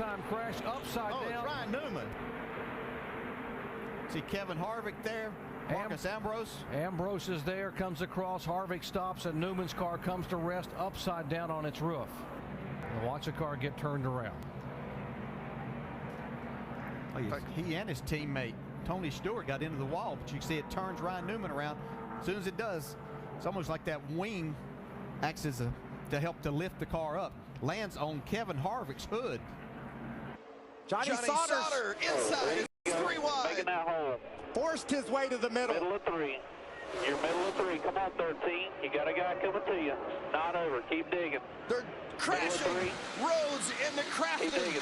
big-time crash upside down. Ryan Newman. See Kevin Harvick there. Marcus Ambrose. Ambrose is there, comes across. Harvick stops, and Newman's car comes to rest upside down on its roof. And watch the car get turned around. He and his teammate Tony Stewart got into the wall, but you can see it turns Ryan Newman around. As soon as it does, it's almost like that wing acts as to help to lift the car up. Lands on Kevin Harvick's hood. Johnny Sauter inside. 3 wide. Making that hole. Forced his way to the middle. Middle of 3. You're middle of 3. Come on, 13. You got a guy coming to you. Not over. Keep digging. They're crashing. Rhodes into Keep Crafton. digging.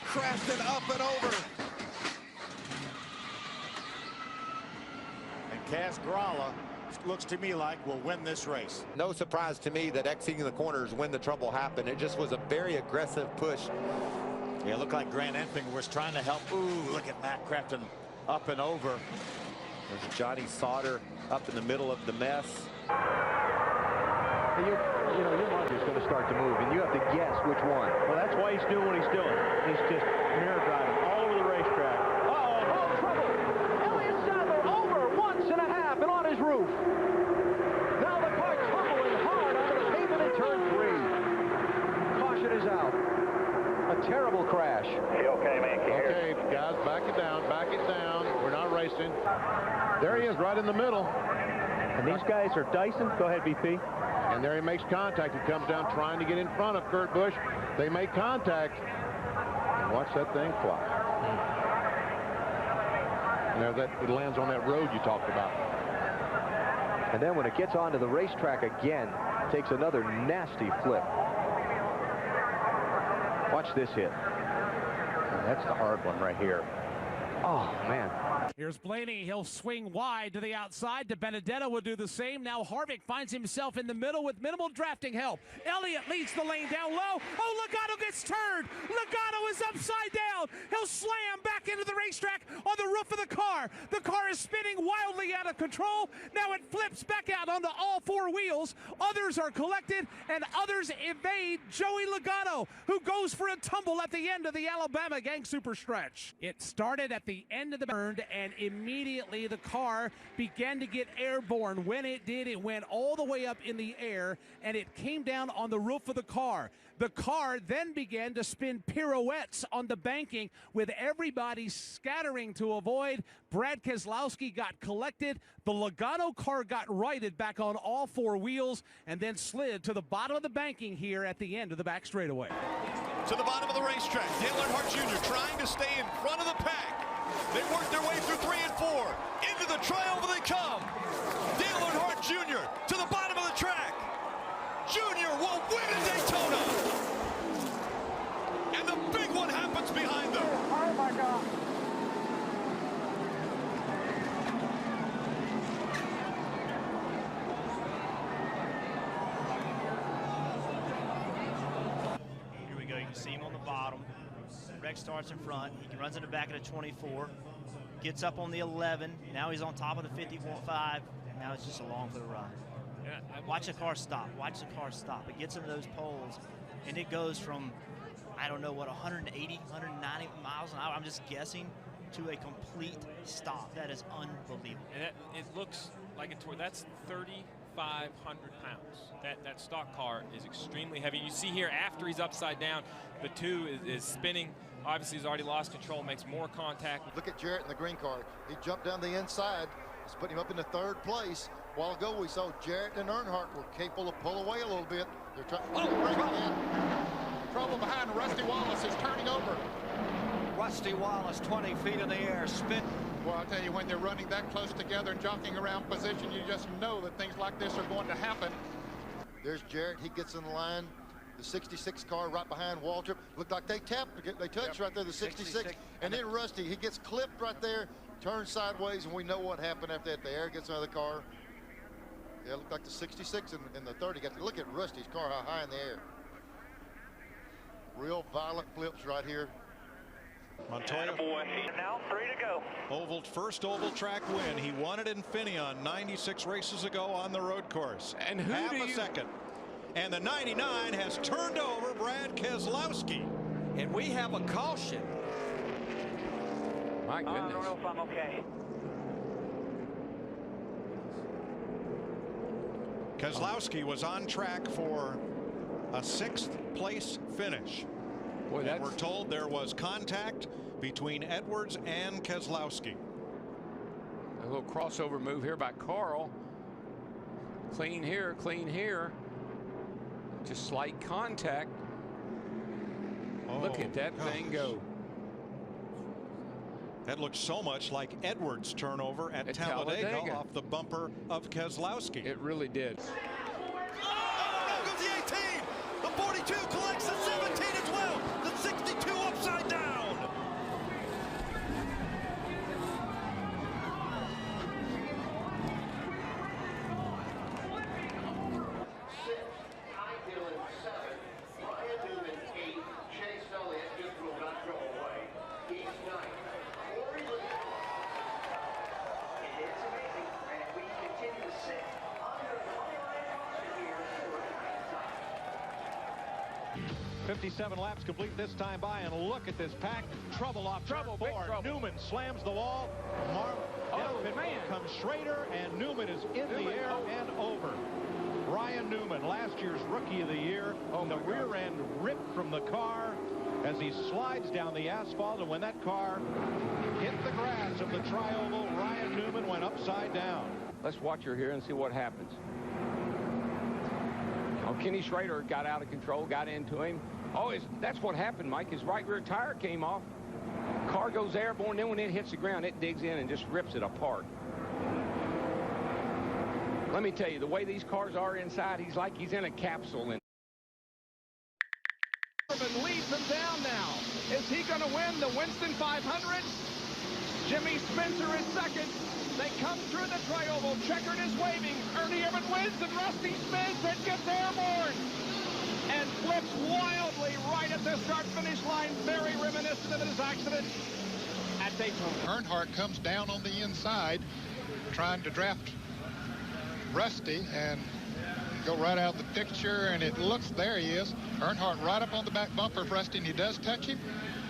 Crafton up and over. And Cass Gralla looks to me like will win this race. No surprise to me that exiting the corners when the trouble happened. It just was a very aggressive push. Yeah, it looked like Grant Enfinger was trying to help. Ooh, look at Matt Crafton up and over. There's Johnny Sauter up in the middle of the mess. Your mind is going to start to move, and you have to guess which one. Well, that's why he's doing what he's doing. He's just mirror driving all over the racetrack. Oh, trouble! Elliott Sadler over 1.5 and on his roof. Now the car tumbling hard onto the pavement in turn 3. Caution is out. A terrible crash. You okay, man? Okay, guys, back it down, back it down. We're not racing. There he is, right in the middle. And these guys are Dyson. Go ahead, BP. And there he makes contact. He comes down trying to get in front of Kurt Busch. They make contact. And watch that thing fly. And there it lands on that road you talked about. And then when it gets onto the racetrack again, it takes another nasty flip. Watch this hit. And that's the hard one right here. Oh, man. Here's Blaney. He'll swing wide to the outside. De Benedetto will do the same. Now Harvick finds himself in the middle with minimal drafting help. Elliott leads the lane down low. Oh, Logano gets turned. Logano is upside down. He'll slam back into the racetrack on the roof of the car. The car is spinning wildly out of control. Now it flips back out onto all 4 wheels. Others are collected, and others evade Joey Logano, who goes for a tumble at the end of the Alabama Gang Super Stretch. It started at the end of the turn, and immediately the car began to get airborne. When it did, it went all the way up in the air, and it came down on the roof of the car. The car then began to spin pirouettes on the banking, with everybody scattering to avoid. Brad Keselowski got collected. The Logano car got righted back on all 4 wheels and then slid to the bottom of the banking here at the end of the back straightaway. To the bottom of the racetrack, Dale Earnhardt Jr. trying to stay in front of the pack. They work their way through 3 and 4. Into the trioval they come. Dale Earnhardt Jr. to the bottom of the track. Jr. will win at Daytona. And the big one happens behind them. Oh, my God. Here we go. You can see him on the bottom. Rex starts in front. He runs in the back of the 24. Gets up on the 11. Now he's on top of the 50.5. Now it's just along for the ride. Watch the car stop. Watch the car stop. It gets into those poles, and it goes from, I don't know what, 180, 190 miles an hour, I'm just guessing, to a complete stop. That is unbelievable. And it looks like that's 3,500 pounds. That stock car is extremely heavy. You see here, after he's upside down, the 2 is spinning. Obviously, he's already lost control, makes more contact. Look at Jarrett in the green car. He jumped down the inside. It's putting him up in the 3rd place. A while ago, we saw Jarrett and Earnhardt were capable of pull away a little bit. They're trying to bring it in. Trouble behind. Rusty Wallace is turning over. Rusty Wallace, 20 feet in the air, spin. Well, I'll tell you, when they're running that close together and jockeying around position, you just know that things like this are going to happen. There's Jarrett. He gets in the line. The 66 car right behind Waltrip. Looked like they tapped. They touched right there, the 66. And then Rusty, he gets clipped right there, turns sideways, and we know what happened after that. The air gets out of the car. Yeah, it looked like the 66 and the 30. Got to look at Rusty's car, how high in the air. Real violent flips right here. Montoya. Now 3 to go. First oval track win. He won it in Infineon 96 races ago on the road course. And half a second. And the 99 has turned over Brad Keselowski. And we have a caution. My goodness. I don't know if I'm okay. Keselowski was on track for a 6th place finish. Boy, and we're told there was contact between Edwards and Keselowski. A little crossover move here by Carl. Clean here, clean here. Just slight contact. Look at that thing go. That looks so much like Edwards' turnover at Talladega off the bumper of Keselowski. It really did. Oh, goes the 18. The 42 collects the 17 as well. The 62 upside down. .57 laps complete this time by, and look at this pack. Trouble off trouble. Newman slams the wall. Man comes Schrader, and Newman is in the air and over. Ryan Newman, last year's Rookie of the Year. The rear end ripped from the car as he slides down the asphalt, and when that car hit the grass of the tri-oval, Ryan Newman went upside down. Let's watch her here and see what happens. Oh, Kenny Schrader got out of control, got into him. Oh, that's what happened, Mike. His right rear tire came off. Car goes airborne, then when it hits the ground, it digs in and just rips it apart. Let me tell you, the way these cars are inside, he's like he's in a capsule. And leads him down now. Is he going to win the Winston 500? Jimmy Spencer is second. They come through the tri-oval. Checkered is waving. Ernie Irvan wins, and Rusty spins and gets airborne and flips wildly right at the start-finish line. Very reminiscent of his accident at Daytona. Earnhardt comes down on the inside trying to draft Rusty and go right out of the picture, and it looks, there he is. Earnhardt right up on the back bumper of Rusty, and he does touch him.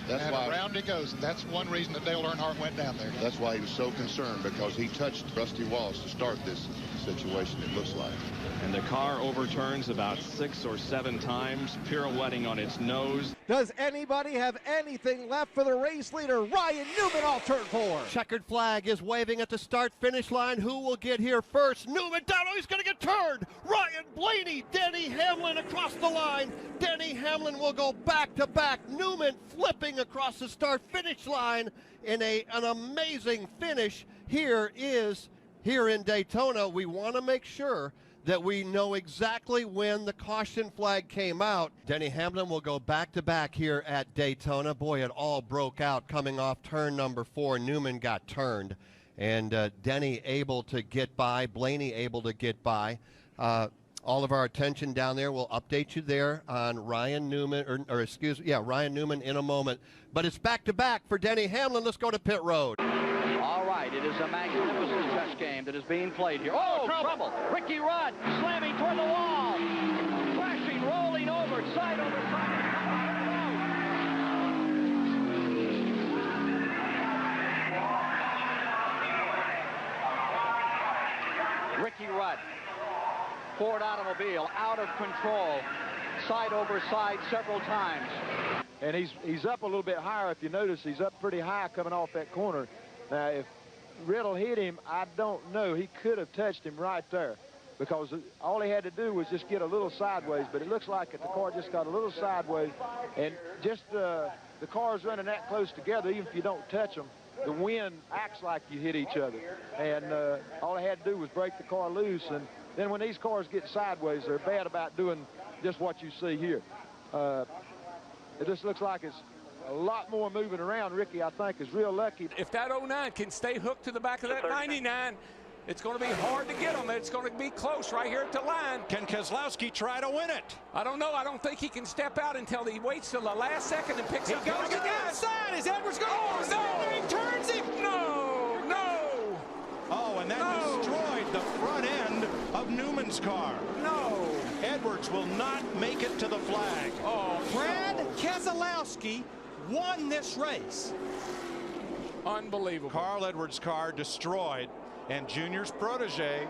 That's and why around he goes, and that's one reason that Dale Earnhardt went down there. That's why he was so concerned, because he touched Rusty Wallace to start this situation, it looks like. And the car overturns about 6 or 7 times, pirouetting on its nose. Does anybody have anything left for the race leader? Ryan Newman off turn 4. Checkered flag is waving at the start-finish line. Who will get here first? Newman down. Oh, he's going to get turned. Ryan Blaney, Denny Hamlin across the line. Denny Hamlin will go back-to-back. Newman flipping across the start-finish line in an amazing finish. Here in Daytona. We want to make sure that we know exactly when the caution flag came out. Denny Hamlin will go back-to-back here at Daytona. Boy, it all broke out coming off turn number 4. Newman got turned, and Denny able to get by, Blaney able to get by. All of our attention down there, we'll update you there on Ryan Newman, Ryan Newman in a moment. But it's back-to-back for Denny Hamlin. Let's go to pit road. All right, it is a magnificent chess game that is being played here. Oh, trouble! Ricky Rudd slamming toward the wall, crashing, rolling over, side over side. Ricky Rudd, Ford automobile, out of control, side over side several times. And he's up a little bit higher. If you notice, he's up pretty high coming off that corner. Now, if Riddle hit him, I don't know. He could have touched him right there, because all he had to do was just get a little sideways. But it looks like the car just got a little sideways, and just the cars running that close together, even if you don't touch them, the wind acts like you hit each other. And all he had to do was break the car loose. And then when these cars get sideways, they're bad about doing just what you see here. It just looks like it's a lot more moving around. Ricky, I think, is real lucky. If that 09 can stay hooked to the back of that 99, it's going to be hard to get him. It's going to be close right here at the line. Can Keselowski try to win it? I don't know. I don't think he can step out until he waits till the last second and picks up. He goes to the outside. Is Edwards going? Oh, no! He turns him. No! Oh, and that destroyed the front end of Newman's car. No! Edwards Edwards will not make it to the flag. Oh, Brad Keselowski won this race. Unbelievable. Carl Edwards' car destroyed, and Junior's protege,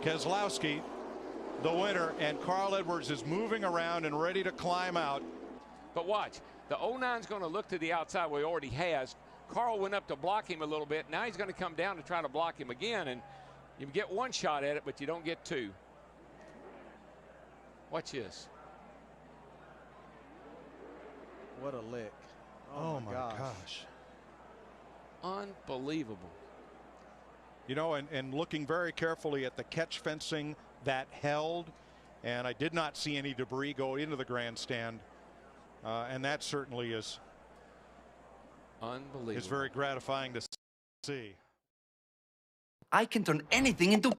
Keselowski, the winner, and Carl Edwards is moving around and ready to climb out. But watch, the 09's going to look to the outside where he already has. Carl went up to block him a little bit. Now he's going to come down to try to block him again, and you get one shot at it, but you don't get two. Watch this. What a lick. Oh my gosh. Unbelievable. You know, and looking very carefully at the catch fencing that held, and I did not see any debris go into the grandstand, and that certainly is unbelievable. It's very gratifying to see. I can turn anything into